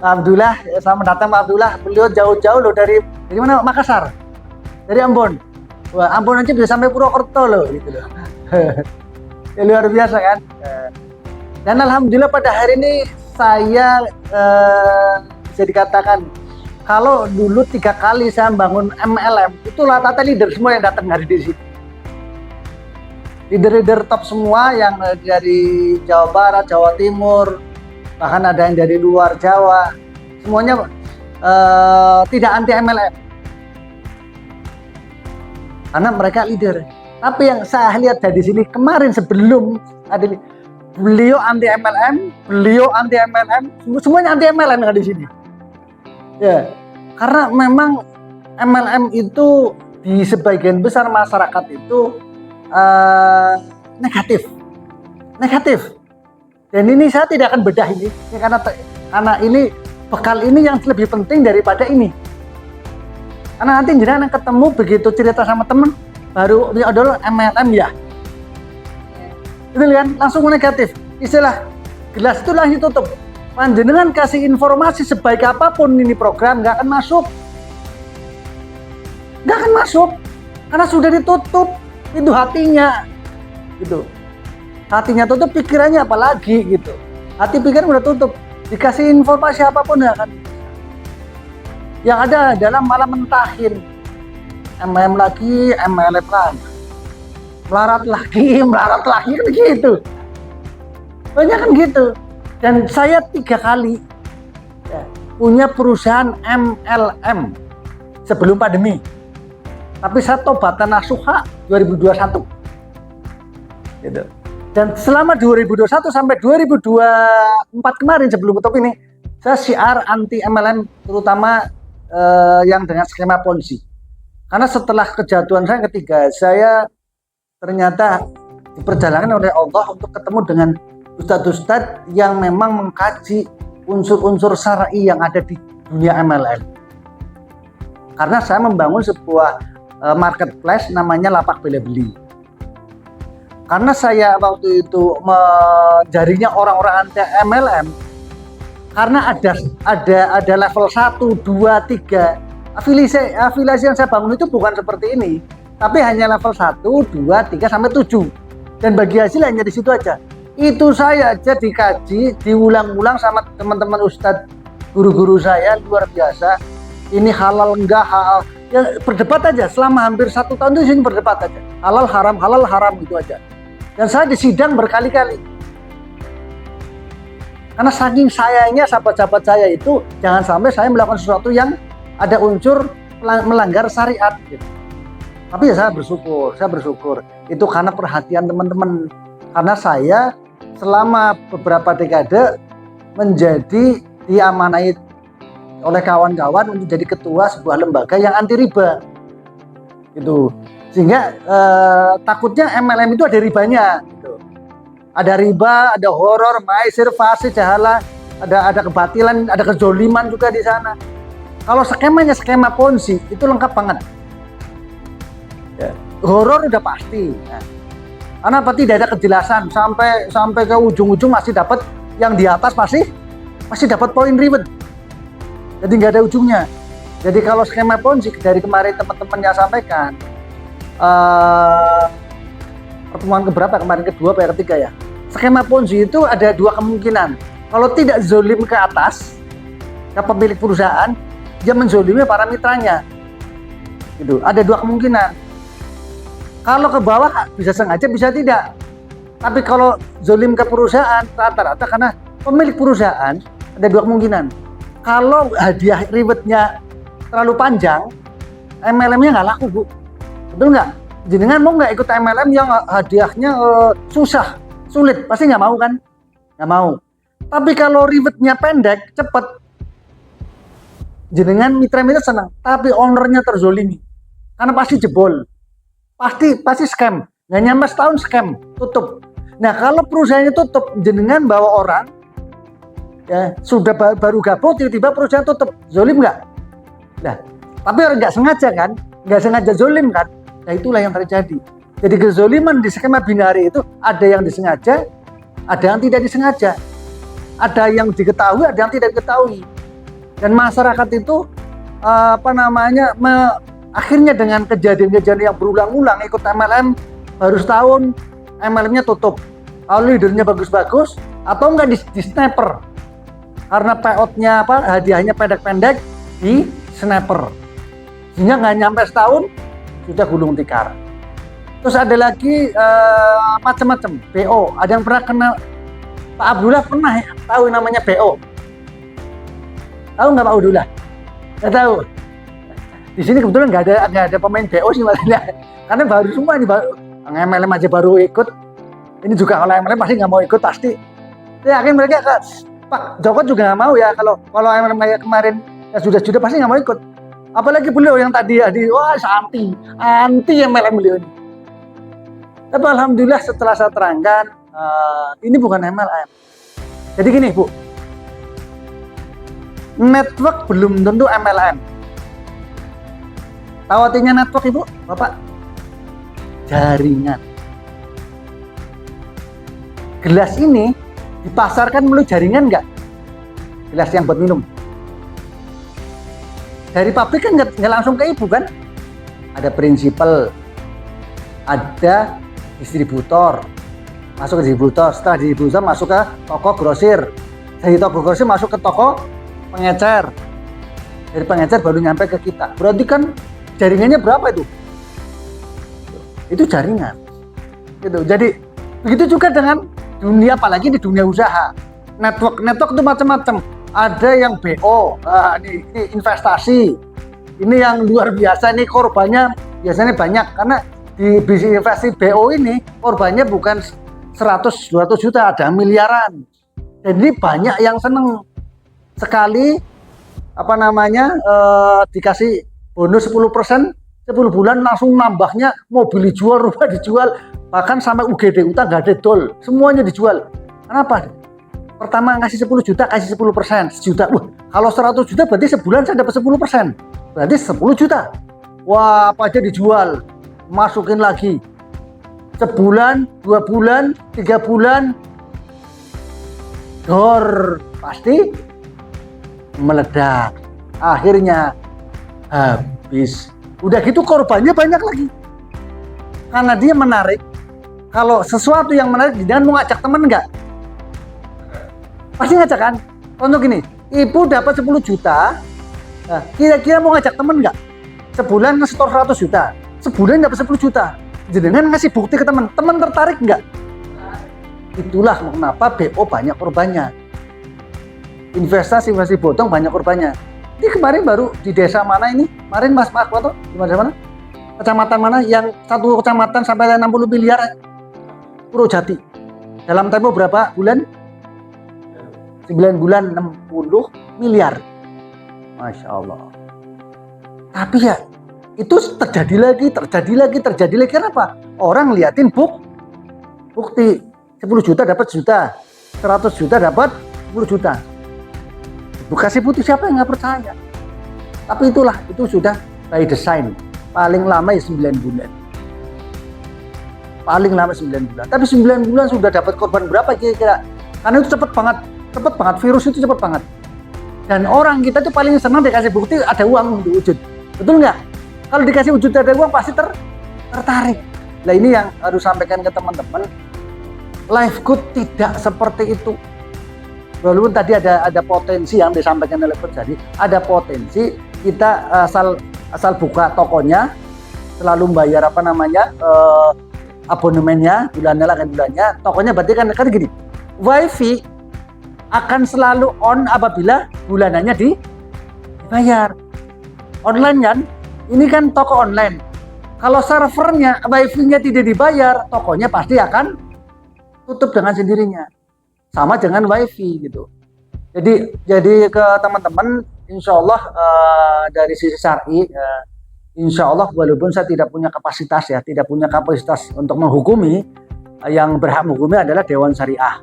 Abdullah, ya, selamat datang Pak Abdullah. Beliau jauh-jauh loh dari mana? Makassar, dari Ambon. Wah, Ambon aja bisa sampai Purwokerto loh, gitu loh. Ya, luar biasa kan. Dan alhamdulillah pada hari ini saya bisa dikatakan kalau dulu 3 kali saya bangun MLM itu rata-rata leader semua yang datang hari di sini. Leader-leader top semua yang dari Jawa Barat, Jawa Timur, bahkan ada yang dari luar Jawa, semuanya tidak anti MLM karena mereka leader. Tapi yang saya lihat dari sini kemarin sebelum ada beliau anti MLM, semuanya anti MLM yang ada di sini. Ya, karena memang MLM itu di sebagian besar masyarakat itu negatif. Dan ini saya tidak akan bedah ini ya, karena ini bekal ini yang lebih penting daripada ini. Karena nanti jenengan ketemu begitu cerita sama temen baru ya adalah MLM ya. Itu kan langsung negatif. Istilah gelas itu langsung tutup. Panjenengan kasih informasi sebaik apapun ini program nggak akan masuk. Karena sudah ditutup itu hatinya, gitu. Hatinya tutup, pikirannya apalagi gitu. Hati pikiran udah tutup. Dikasih informasi apapun ya kan. Yang ada dalam malah mentahin. MLM lagi, MLM lagi. Melarat lagi kan gitu. Banyak kan gitu. Dan saya 3 kali ya, punya perusahaan MLM sebelum pandemi. Tapi saya tobatan nasuha 2021 gitu. Dan selama 2021 sampai 2024 kemarin sebelum tutup ini saya syiar anti MLM, terutama yang dengan skema ponzi. Karena setelah kejatuhan saya ketiga, saya ternyata diperjalankan oleh Allah untuk ketemu dengan ustadz-ustadz yang memang mengkaji unsur-unsur syar'i yang ada di dunia MLM. Karena saya membangun sebuah marketplace namanya Lapak Bela Beli. Karena saya waktu itu menjarinya orang-orang anti MLM, karena ada level 1, 2, 3. Afiliasi yang saya bangun itu bukan seperti ini, tapi hanya level 1, 2, 3 sampai 7. Dan bagi hasil hanya di situ aja. Itu saya aja dikaji, diulang-ulang sama teman-teman ustadz, guru-guru saya luar biasa. Ini halal enggak halal. Ya berdebat aja selama hampir 1 tahun itu sini berdebat aja, halal haram gitu aja. Dan saya disidang berkali-kali karena saking sayangnya sahabat-sahabat saya itu jangan sampai saya melakukan sesuatu yang ada unsur melanggar syariat gitu. Tapi ya saya bersyukur itu karena perhatian teman-teman, karena saya selama beberapa dekade menjadi diamanai oleh kawan-kawan untuk jadi ketua sebuah lembaga yang anti riba gitu. Sehingga takutnya MLM itu ada ribanya gitu. Ada riba, ada horor, maisir, fasih, jahala, ada kebatilan, ada kezoliman juga di sana. Kalau skemanya skema ponzi itu lengkap banget ya. Horor udah pasti ya. Karena apa, tidak ada kejelasan sampai ke ujung-ujung masih dapat yang di atas masih dapat poin reward. Jadi nggak ada ujungnya. Jadi kalau skema ponzi dari kemarin teman-teman yang sampaikan pertemuan keberapa kemarin, kedua atau ketiga ya, skema ponzi itu ada 2 kemungkinan. Kalau tidak zolim ke atas ke pemilik perusahaan, dia menzolimi para mitranya gitu. Ada 2 kemungkinan. Kalau ke bawah bisa sengaja bisa tidak. Tapi kalau zolim ke perusahaan rata-rata karena pemilik perusahaan, ada 2 kemungkinan. Kalau hadiah rewardnya terlalu panjang, MLM-nya nggak laku, Bu. Betul nggak? Jenengan mau nggak ikut MLM yang hadiahnya sulit? Pasti nggak mau kan? Nggak mau. Tapi kalau rewardnya pendek, cepat, jenengan mitra-mitra senang. Tapi ownernya terzolimi, karena pasti jebol, pasti scam. Nggak nyampe setahun scam, tutup. Nah kalau perusahaannya tutup, jenengan bawa orang, ya sudah baru gabung tiba-tiba perusahaan tutup, zolim nggak? Nah, tapi orang nggak sengaja zolim kan? Nah itulah yang terjadi. Jadi kezoliman di skema binari itu ada yang disengaja, ada yang tidak disengaja, ada yang diketahui, ada yang tidak diketahui. Dan masyarakat itu akhirnya dengan kejadian-kejadian yang berulang-ulang ikut MLM, baru setahun MLM-nya tutup. Lalu leadernya bagus-bagus atau enggak di sniper. Karena payout-nya hadiahnya pendek-pendek di sniper. Sehingga nggak nyampe setahun sudah gulung tikar. Terus ada lagi macam-macam BO. Ada yang pernah kenal Pak Abdullah, pernah tahu namanya BO? Tahu nggak Pak Abdullah? Nggak tahu. Di sini kebetulan nggak ada pemain BO sih maksudnya. Karena baru semua ini, MLM aja baru ikut. Ini juga kalau MLM pasti nggak mau ikut pasti. Saya yakin mereka Pak Joko juga nggak mau ya kalau MLM kayak kemarin ya sudah pasti nggak mau ikut. Apalagi beliau yang tadi wah anti MLM beliau ini. Tapi alhamdulillah setelah saya terangkan ini bukan MLM. Jadi gini Bu, network belum tentu MLM. Tahu artinya network Ibu, Bapak? Jaringan. Gelas ini dipasarkan melalui jaringan nggak? Gelas yang buat minum. Dari pabrik kan nggak langsung ke Ibu kan? Ada prinsipal, ada distributor, masuk ke distributor, setelah distributor masuk ke toko grosir, dari toko grosir masuk ke toko pengecer, dari pengecer baru nyampe ke kita. Berarti kan jaringannya berapa itu? Itu jaringan. Gitu. Jadi begitu juga dengan dunia, apalagi di dunia usaha. Network itu macam-macam. Ada yang BO, ini investasi. Ini yang luar biasa, ini korbannya biasanya banyak karena di bisnis investasi BO ini korbannya bukan 100-200 juta, ada miliaran. Dan ini banyak yang seneng sekali dikasih bonus 10%, 10 bulan langsung nambahnya, mobil dijual, rumah dijual, bahkan sampai UGD utang gak ada dol, semuanya dijual. Kenapa? Pertama ngasih 10 juta, kasih 10%, sejuta. Wah, kalau 100 juta berarti sebulan saya dapat 10%. Berarti 10 juta. Wah, apa aja dijual. Masukin lagi. Sebulan, 2 bulan, 3 bulan. Dor, pasti meledak. Akhirnya habis. Udah gitu korbannya banyak lagi. Karena dia menarik. Kalau sesuatu yang menarik, jangan mau ngajak teman enggak? Pasti ngajak kan? Contoh gini, Ibu dapat 10 juta, nah, kira-kira mau ngajak teman nggak? Sebulan nge-store 100 juta, sebulan dapat 10 juta. Jangan ngasih bukti ke teman tertarik nggak? Itulah kenapa BO banyak korbannya. Investasi bodong banyak korbannya. Ini kemarin baru di desa mana ini? Kemarin Mas Foto, di mana? Kecamatan mana yang satu kecamatan sampai 60 miliar? Purwojati. Dalam tempo berapa bulan? 9 bulan 60 miliar. Masya Allah. Tapi ya itu terjadi lagi. Kenapa? Orang liatin bukti 10 juta dapat juta, 100 juta dapat 10 juta. Kasih putih siapa yang nggak percaya? Tapi itu sudah by design. Paling lama ya 9 bulan. Tapi 9 bulan sudah dapat korban berapa kira-kira? Karena itu cepet banget, virus itu cepet banget. Dan orang kita tuh paling senang dikasih bukti ada uang di wujud. Betul nggak? Kalau dikasih wujud ada uang pasti tertarik. Nah ini yang harus sampaikan ke teman-teman. Life good tidak seperti itu. Walaupun tadi ada potensi yang disampaikan oleh Coach Jadi, ada potensi kita asal buka tokonya, selalu bayar abonemennya, bulannya, tokonya berarti kan gini, wifi akan selalu on apabila bulanannya dibayar. Online kan, ini kan toko online. Kalau servernya, wifi-nya tidak dibayar, tokonya pasti akan tutup dengan sendirinya. Sama dengan wifi gitu. Jadi ke teman-teman, insya Allah dari sisi syar'i, insya Allah walaupun saya tidak punya kapasitas untuk menghukumi, yang berhak menghukumi adalah Dewan Syariah.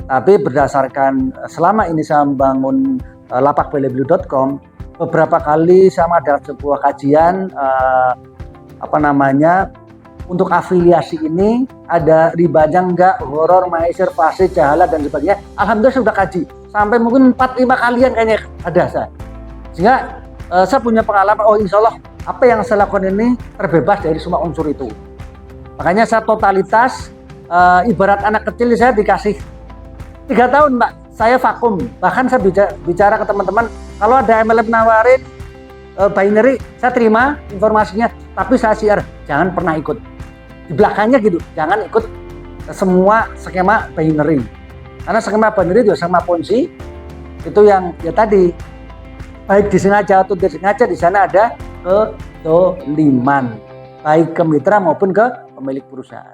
Tapi berdasarkan selama ini saya membangun lapakbeleblue.com, beberapa kali saya mengadakan sebuah kajian untuk afiliasi ini ada ribanya enggak, horor, maisir, fasik, jahalah dan sebagainya. Alhamdulillah sudah kaji sampai mungkin 4-5 kalian kayaknya ada saya. Sehingga saya punya pengalaman, oh insya Allah apa yang saya lakukan ini terbebas dari semua unsur itu. Makanya saya totalitas, ibarat anak kecil saya dikasih 3 tahun Mbak, saya vakum. Bahkan saya bicara ke teman-teman, kalau ada MLM nawarin binary, saya terima informasinya, tapi saya share, jangan pernah ikut. Di belakangnya gitu, jangan ikut semua skema binary. Karena skema binary juga sama Ponzi, itu yang ya tadi, baik disengaja atau tidak disengaja, di sana ada kedoliman, baik ke mitra maupun ke pemilik perusahaan.